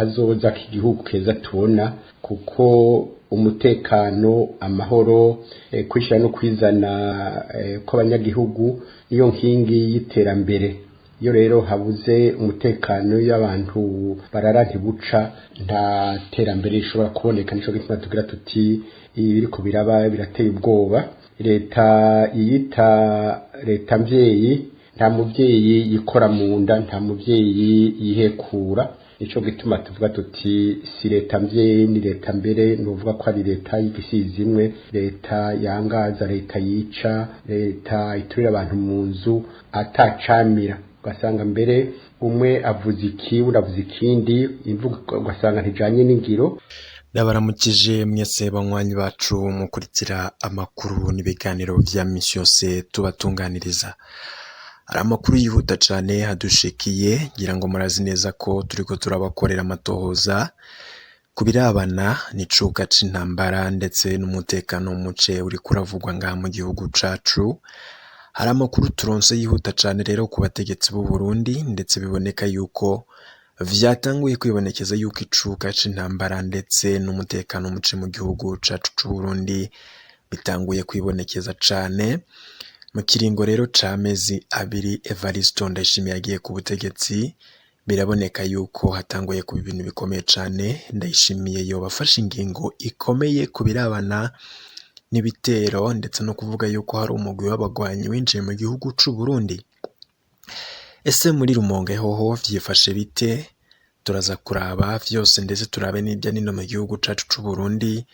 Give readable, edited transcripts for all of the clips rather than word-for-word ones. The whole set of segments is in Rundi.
kazoza k'igihugu keza tubona, kuko umutekano, amahoro, kwishira no kwizana kw'abanyagihugu niyo nkingi y'iterambere. Iyo rero habuze umutekano y'abantu barara ntibuca, nta terambere rishobora kuboneka. Nico gituma tugira tuti ibiriko biraba birateye ubwoba. Leta yiyita leta mvyeyi, nta muvyeyi yikora mu nda, nta muvyeyi yihekura. Nico gituma tuvuga tuti si leta mvyeyi, ni leta mbere nuvuga ko ari leta y'igisizi imwe, leta yangaza, leta yica, leta iturira abantu mu nzu atacamira. Ugasanga mbere umwe avuze iki uravuze ikindi, imvugo ugasanga ntijanye n'ingiro. Ndabaramukije mwese banywanyi bacu mukurikira amakuru n'ibiganiro vya misi yose tubatunganiriza. Ari amakuru yihuta cane hadushikiye, ngira ngo murazi neza ko turiko turabakorera amatohoza kubirabana n'icuka c'intambara ndetse n'umutekano muce uri kuravugwa ngaha mu gihugu cacu. Hari amakuru turonse yihuta cane rero ku bategetsi b'u Burundi, ndetse biboneka yuko vyatanguye kwibonekeza yuko icuka c'intambara ndetse n'umutekano muce mu gihugu cacu c'u Burundi bitanguye kwibonekeza cane. Mu kiringo rero c'amezi abiri Evaristo Ndayishimiye yagiye ku butegetsi, biraboneka yuko hatanguye kuba ibintu bikomeye cane. Ndayishimiye yobafashe ingingo ikomeye kubirabana n'ibitero, ndetse no kuvuga yuko hari umugwi w'abagwanyi winjiye mu gihugu c'u Burundi. Ese muri Rumonge hoho vyifashe bite? Turaza kuraba vyose ndetse turabe n'irya nino mu gihugu cacu c'u Burundi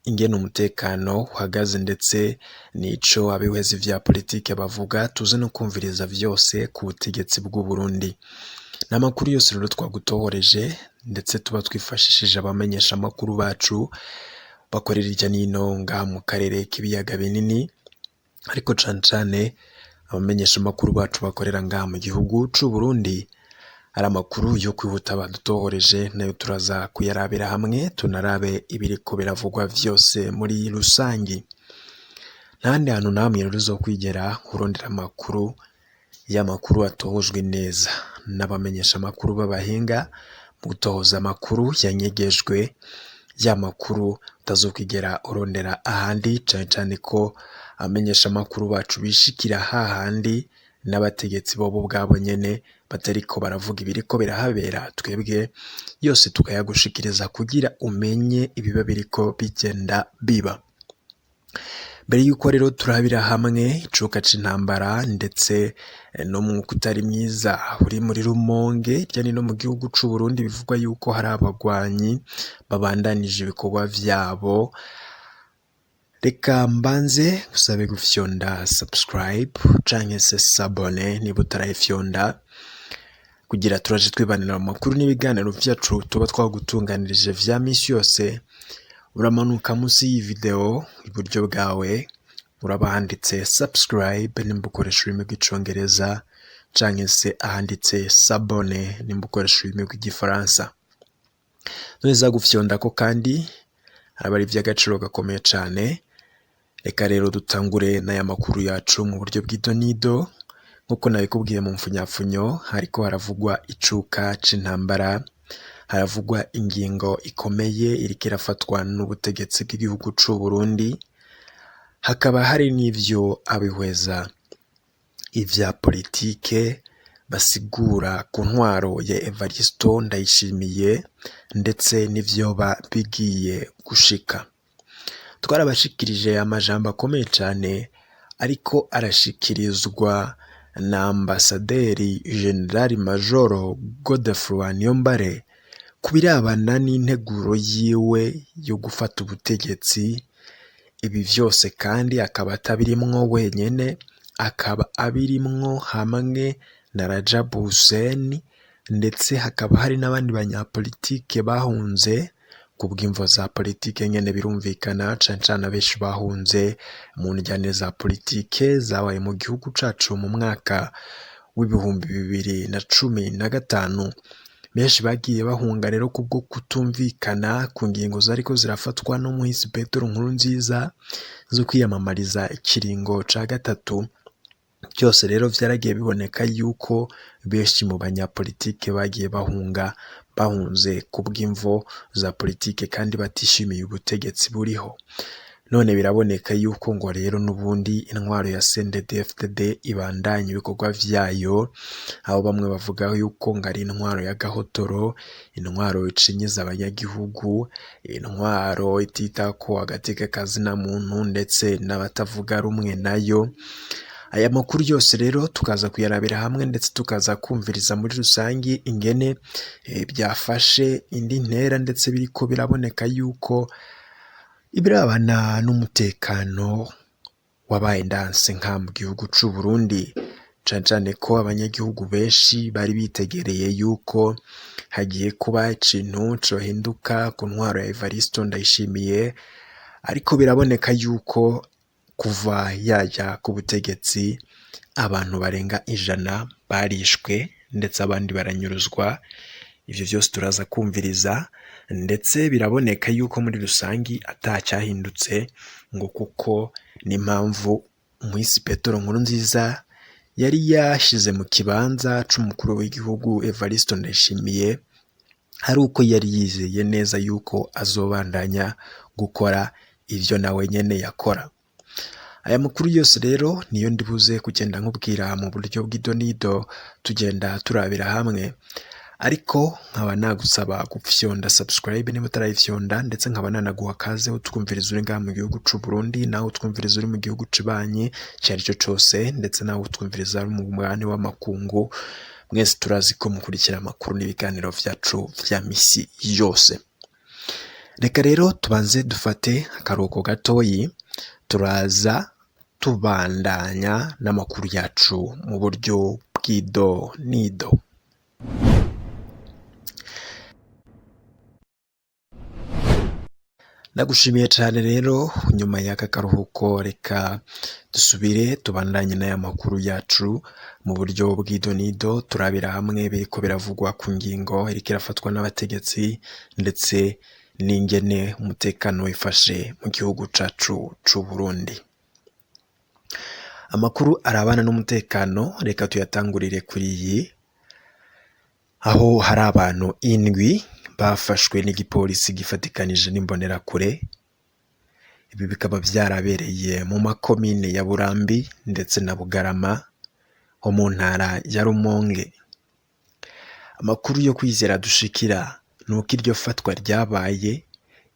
ingene umutekano uhagaze, ndetse nico abihwezi vya politike bavuga. Tuze no kumviriza vyose ku butegetsi bw'u Burundi. N'amakuru yose rero twagutohoreje, ndetse tuba twifashishije abamenyesha amakuru bacu bakorera irya nino ngaha mu karere k'ibiyaga binini, ariko cane cane abamenyesha amakuru bacu bakorera ngaha mu gihugu c'u Burundi. Ari amakuru yo kwihuta badutohoreje, nayo turaza kuyarabira hamwe, tunarabe ibiriko biravugwa vyose muri rusangi. Ntahandi hantu namwe rero uzokwigera urondera amakuru y'amakuru atohojwe neza n'abamenyesha amakuru b'abahinga mu gutohoza amakuru yanyegejwe, ya makuru utazokwigera urondera ahandi, cane cane ko abamenyesha amakuru bacu bishikira hahandi n'abategetsi bobo ubwabo nyene batariko baravuga ibiriko birahabera. Twebwe yose tukayagushikiriza kugira umenye ibiba biriko bigenda biba. Mbere yuko rero turabira hamwe icuka c'intambara ndetse no mu kutari myiza uri muri Rumonge cyane no mu gihugu c'u Burundi, bivugwa yuko hari abagwanyi babandanije ibikorwa vyabo, reka mbanze gusabe gufyonda subscribe canke se s'abone niba utarayifyonda, kugira turaje twibanira amakuru n'ibiganiro vyacu tuba twagutunganirije vya misi yose. Uramanuka musi y'iyi video iburyo bwawe uraba handitse subscribe nimba ukoresha ururimi rw'icongereza, canke se ahanditse s'abone nimba ukoresha ururimi rw'igifaransa. Neza gufyonda ko kandi araba ari ivy'agaciro gakomeye cane. Reka rero dutangure n'aya makuru yacu mu buryo bw'idonido. Nkuko nabikubwiye mu mfunyafunyo, hariko haravugwa icuka c'intambara, haravugwa ingingo ikomeye iriko irafatwa n'ubutegetsi bw'igihugu c'u Burundi, hakaba hari n'ivyo abihweza ivya politike basigura ku ntwaro ya Evaristo Ndayishimiye, ndetse n'ivyoba bigiye gushika. Twarabashikirije amajambo akomeye cane ariko arashikirizwa na ambasaderi General Major Godefroid Niyombare kubirabana n'integuro yiwe yo gufata ubutegetsi. Ibi vyose kandi akaba atabirimwo wenyene, akaba abirimwo hamwe na Rajab Hussein, ndetse hakaba hari n'abandi banyapolitike bahunze kubw'imvo za politike nyene. Birumvikana cane cane abenshi bahunze mu njyane za politike zabaye mu gihugu cacu mu mwaka w'ibihumbi 2015. Benshi bagiye bahunga rero kubwo kutumvikana ku ngingo zariko zirafatwa n'umuhisi Petero Nkurunziza zo kwiyamamariza ikiringo ca gatatu. Byose rero vyaragiye biboneka yuko benshi mu banyapolitike bagiye bahunga bahunze kubw'imvo za politike kandi batishimiye ubutegetsi buriho. None biraboneka yuko ngo rero n'ubundi intwaro ya CNDD-FDD ibandanya ibikorwa vyayo, aho bamwe bavuga yuko ngo ari intwaro y'agahotoro, intwaro icinyiza abanyagihugu, intwaro ititako agateka kazina muntu ndetse n'abatavuga rumwe nayo. Aya makuru yose rero tukaza kuyarabira hamwe ndetse tukaza kumviriza muri rusangi ingene byafashe indi ntera ndetse biriko biraboneka yuko ibirabana n'umutekano wabaye ndanse nka mu gihugu c'u Burundi, cane ko abanyagihugu benshi bari bitegereye yuko hagiye kuba ikintu cohinduka ku ntwaro ya Evariste Ndayishimiye, ariko biraboneka yuko kuva yaja ku butegetsi abantu barenga 100 barishwe ndetse abandi baranyuruzwa. Ivyo vyose turaza kumviriza, ndetse biraboneka yuko muri rusangi atacyahindutse ngo kuko n'impamvu Umuhisi Petero Nkurunziza yari yashize mu kibanza c'umukuru w'igihugu Evariste Ndayishimiye, hari uko yari yizeye neza yuko azobandanya gukora ivyo nawe nyene yakora. Aya makuru yose rero niyo ndibuze kugenda nkubwira mu buryo bw'idonido, tugenda turabira hamwe, ariko nkaba nagusaba gufyonda subscribe niba utarayifyonda, ndetse nkaba nanaguha kaze utwumviriza uri ngaha mu gihugu c'u Burundi, nawe utwumviriza uri mu gihugu cibanye cyaricyo cose, ndetse nawe utwumviriza uri mu mwanya w'amakungu. Mwese turazi ko mukurikira amakuru n'ibiganiro vyacu vya misi yose. Reka rero tubanze dufate akaruhuko gatoyi, turaza tubandanya n'amakuru yacu mu buryo bw'idonido. Ndagushimiye cyane rero, nyuma y'aka karuhuko reka dusubire tubandanye n'aya makuru yacu mu buryo bw'idonido, turabira hamwe biriko biravugwa ku ngingo iriko irafatwa n'abategetsi ndetse n'ingene umutekano wifashe mu gihugu cacu c'u Burundi. Amakuru arabana n'umutekano reka tuyatangurire kuri iyi, aho hari abantu 7 bafashwe n'igipolisi gifatikanije n'imbonerakure. Ibi bikaba vyarabereye mu makomine ya Burambi ndetse na Bugarama ho mu ntara ya Rumonge. Amakuru yo kwizera dushikira nuko iryo fatwa ryabaye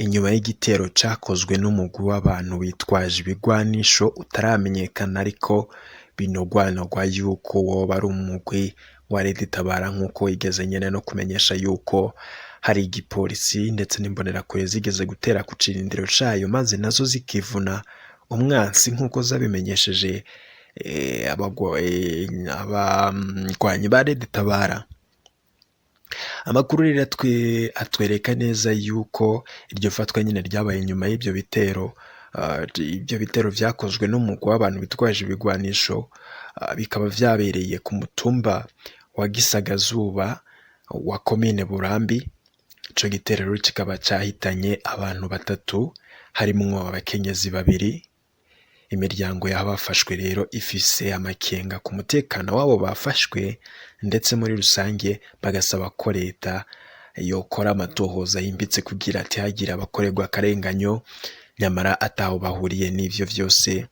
inyuma y'igitero cakozwe n'umugwi w'abantu bitwaje ibigwanisho utaramenyekana, ariko binogwanogwa yuko woba ari umugwi wa Leta itabara, nk'uko igeze nyene no kumenyesha yuko hari igipolisi ndetse n'imbonerakure zigeze gutera ku cirindiro cayo, maze nazo zikivuna umwansi nk'uko zabimenyesheje abagwanyi ba Leta itabara. Amakuru rero atwereka neza yuko iryo fatwa nyine ryabaye nyuma y'ibyo bitero. Ibyo bitero vyakozwe n'umugwi w'abantu bitwaje ibigwanisho, bikaba vyabereye ku mutumba wa Gisagazuba wa komine Burambi. Ico gitero rero kikaba cyahitanye abantu 3 harimwo abakenyezi 2. Imiryango y'abafashwe rero ifise amakenga ku mutekano wabo bafashwe, ndetse muri rusange bagasaba ko Leta yokora amatohoza yimbitse kugira ati hagira abakorerwa akarenganyo, nyamara ataho bahuriye n'ivyo vyose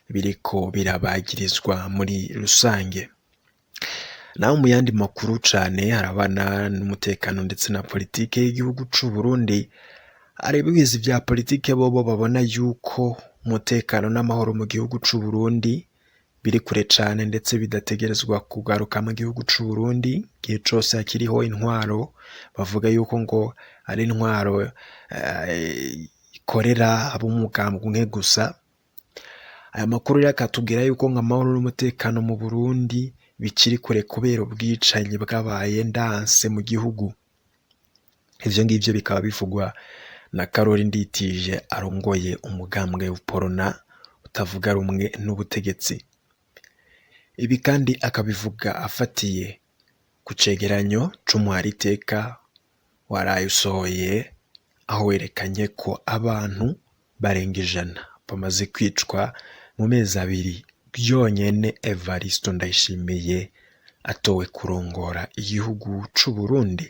biriko birabagirizwa muri rusange. Naho mu yandi makuru cane harabana n'umutekano ndetse na politike y'igihugu c'u Burundi, arebizi vya politike bobo babona yuko umutekano n'amahoro mu gihugu c'u Burundi biri kure cane, ndetse bidategerezwa kugaruka mu gihugu c'u Burundi gihe cose hakiriho intwaro. Bavuga yuko ngo ari intwaro ikorera ab'umugambwe umwe gusa. Aya makuru yakatubwira yuko amahoro n'umutekano mu Burundi bikiri kure kubera ubwicanyi bwabaye ndanse mu gihugu. Ivyo ngivyo bikaba bivugwa na Karori Nditije arongoye umugambwe w'Uporona utavuga rumwe n'ubutegetsi. Ibi kandi akabivuga afatiye ku cegeranyo c'umuhariteka waraye usohoye, aho werekanye ko abantu barenga 100 bamaze kwicwa mu mezi 2 byonyene Evariste Ndayishimiye atowe kurongora igihugu c'u Burundi.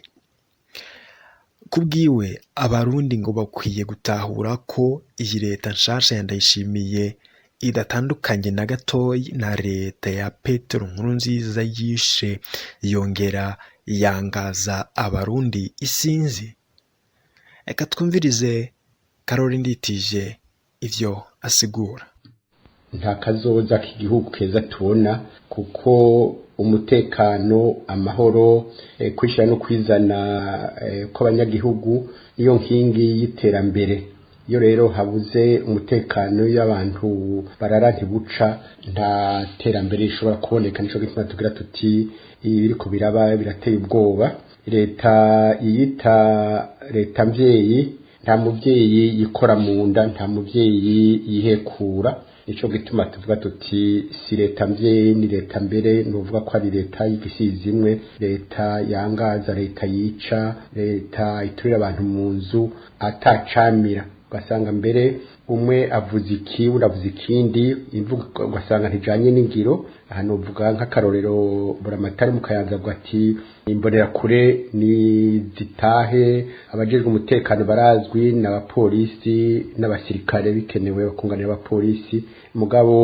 kubwiwe abarundi ngo bakwiye gutahura ko iyi leta nshasha ya Ndayishimiye idatandukanye na gatoyi na leta ya Petero Nkurunziza yishe yongera yangaza abarundi isinzi. Reka twumvirize Karori Nditije ivyo asigura. Nta kazoza k'igihugu keza tubona kuko umutekano amahoro kwishira no kwizana kw'abanyagihugu niyo nkingi y'iterambere. Iyo rero habuze umutekano y'abantu barara ntibuca nta terambere rishobora kuboneka. Nico gituma tugira tuti ibiriko biraba birateye ubwoba. Leta iyita leta mvyeyi, nta muvyeyi yikora mu nda, nta muvyeyi yihekura. Nico gituma tuvuga tuti si leta mvyeyi ni leta mbere, nuvuga ko ari leta y'igisizi imwe, leta yangaza, leta yica, leta iturira abantu mu nzu atacamira. Ugasanga mbere umwe avuze iki uravuze ikindi, imvugo ugasanga ntijanye n'ingiro. Aha novuga nk'akarorero Buramatari mu Kayanza avuga ati imbonera kure ni zitahe, abajejwe umutekano barazwi n'abapolisi n'abasirikare bikenewe bakunganira abapolisi. Mugabo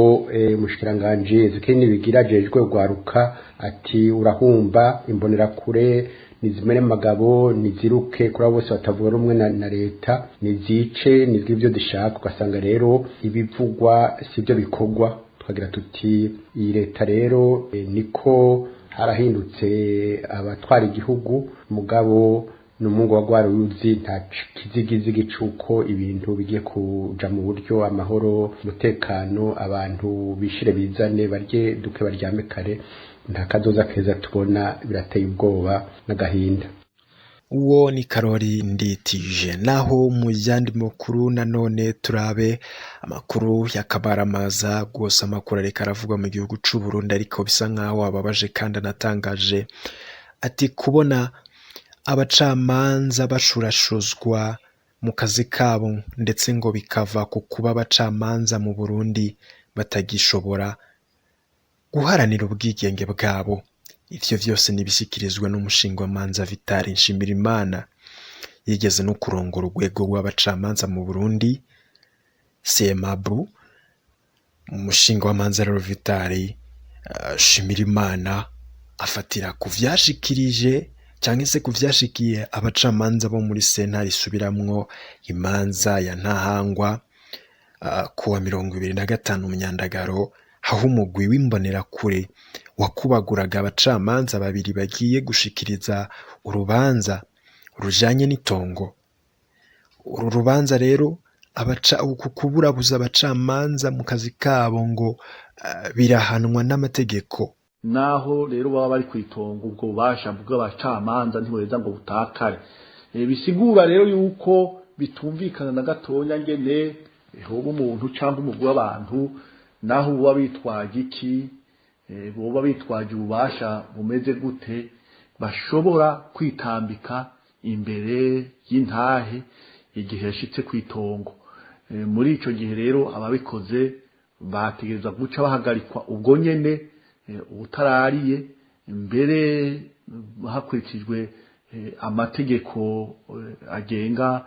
umushikiranganje zikini bigira jejwe gwaruka ati urahumba imbonera kure nizimere magabo niziruke kuri bose batavuga rumwe na leta, nizice nizwi ibyo dishaka. Ugasanga rero ibivugwa sibyo bikorwa. Tukagira tuti iyi leta rero niko harahindutse abatwara igihugu, mugabo n'umungu wa gwaruzi nta kizigizigi cuko ibintu bigiye kuja mu buryo amahoro, umutekano, abantu bishire bizane barye duke baryame kare. Nta kazoza keza tubona, birateye ubwoba n'agahinda. Uwo ni Karori Nditije. Naho mu yandi makuru nanone turabe amakuru yakabaramaza gose. Amakuru ariko aravugwa mu gihugu c'u Burundi ariko bisa nkaho ababaje kandi anatangaje, ati kubona abacamanza bashurashuzwa mu kazi kabo ndetse ngo bikava ku kuba abacamanza mu Burundi batagishobora guharanira ubwigenge bwabo. Ivyo vyose nibishikirizwa n'umushingwamanza Vitali Nshimirimana yigeze no kurongora urwego rw'abacamanza mu Burundi CMABU. Umushingwamanza rero Vitali Nshimirimana afatira ku vyashikirije cyangwa se ku vyashikiye abacamanza bo muri sentare isubiramwo imanza ya Ntahangwa kuwa 25 Myandagaro, aho umugwi w'imbonera kure wakubaguraga abacamanza babiri bagiye gushikiriza urubanza rujanye n'itongo. Uru rubanza rero kuburabuza abacamanza mu kazi kabo ngo birahanwa n'amategeko. Naho rero baba bari kwitonga ubwo bubasha bw'abacamanza ntibureza ngo butakare. Bisigura rero yuko bitumvikana na gatonya ngene hoba umuntu cyangwa umugwi w'abantu naho uba bitwaje iki, boba bitwaje ububasha bumeze gute, bashobora kwitambika imbere y'intahe igihe yashitse kwitongo. Muri ico gihe rero ababikoze bategereza guca bahagarikwa ubwo nyene utarariye, mbere hakurikijwe amategeko agenga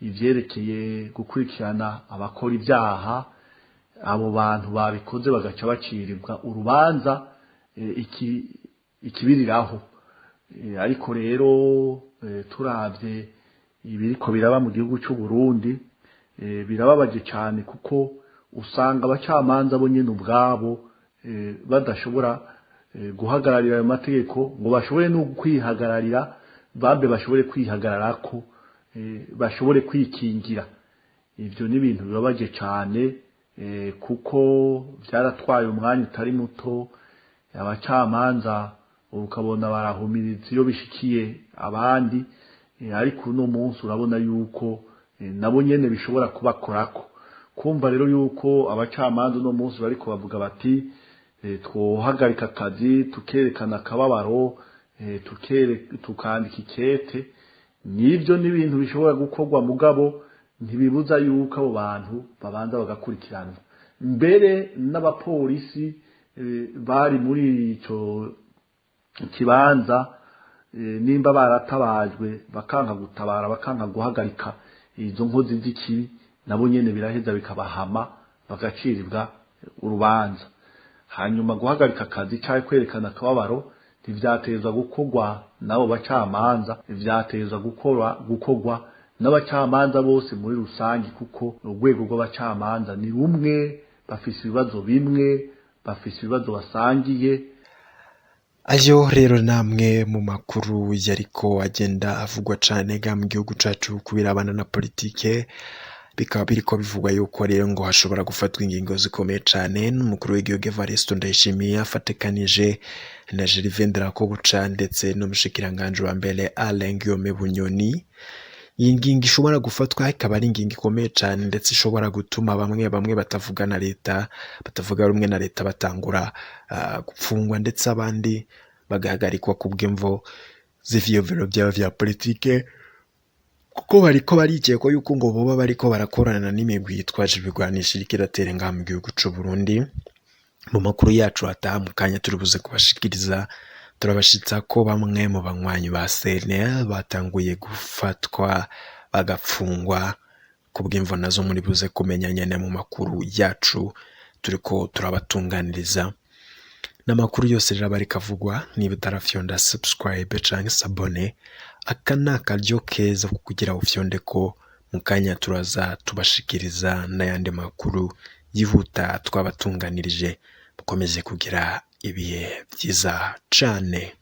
ivyerekeye gukurikirana abakora ibyaha. Abo bantu babikoze bagaca bacirirwa urubanza ikibiriraho. Ariko rero turavye ibiriko biraba mu gihugu c'u Burundi birababaje cyane, kuko usanga abacamanza bo nyene ubwabo badashobora guhagararira ayo mategeko ngo bashobore no kwihagararira, babe bashobore kwihagararako, bashobore kwikingira. Ivyo ni ibintu bibabaje cyane, kuko byaratwaye umwanya utari muto. Abacamanza ukabona barahumiriza iyo bishikiye abandi, ariko uno munsi urabona yuko nabo nyene bishobora kubakorako. Kumva rero yuko abacamanza uno munsi bariko bavuga bati twohagarika akazi, tukerekana akababaro, tukandika ikete, nibyo n'ibintu bishobora gukorwa, mugabo ntibibuza yuko abo bantu babanza bagakurikiranwa. Mbere n'abapolisi bari muri ico kibanza nimba baratabajwe bakanka gutabara bakanka guhagarika izo nkozi z'ikibi nabo nyene biraheza bikabahama bagaciribwa urubanza. Hanyuma guhagarika akazi cyangwa kwerekana akababaro ntivyatezwa gukorwa nabo bacamanza, vyatezwa gukorwa n'abacamanza bose muri rusangi, kuko urwego rw'abacamanza ni rumwe, bafise ibibazo bimwe, bafise ibibazo basangiye. Ayo rero namwe mu makuru yariko agenda avugwa cane ga mu gihugu cacu kubirabana na politike, bikaba biriko bivugwa yuko rero ngo hashobora gufatwa ingingo zikomeye cane n'umukuru w'igihugu Evariste Ndayishimiye afatekanije na Gervais Ndirakobuca ndetse n'umushikiranganje wa mbere Alain Guillaume Bunyoni. Iyi ngingo ishobora gufatwa ikaba ari ingingo ikomeye cane ndetse ishobora gutuma bamwe batavuga na leta, batavuga rumwe na leta batangura gupfungwa ndetse abandi bagahagarikwa kubw'imvo z'iviyovero byabo vya politike, kuko bariko barikekwa yuko ngo boba bariko barakorana n'imigwi yitwaje ibigwanisho iriko iratera ngaha mu gihugu c'u Burundi. Mu makuru yacu ataha mu kanya turibuze kubashikiriza, turabashitsa ko bamwe mu banywanyi ba CNL batanguye gufatwa bagapfungwa kubw'imvo nazo muri buze kumenya nyene mu makuru yacu turiko turabatunganiriza. N'amakuru yose rero bariko avugwa, niba utarafyonda subscribe canke s'abone, aka ni akaryo keza kugira ufyonde ko mu kanya turaza tubashikiriza n'ayandi makuru yihuta twabatunganirije. Mukomeze kugira ibihe byiza cane.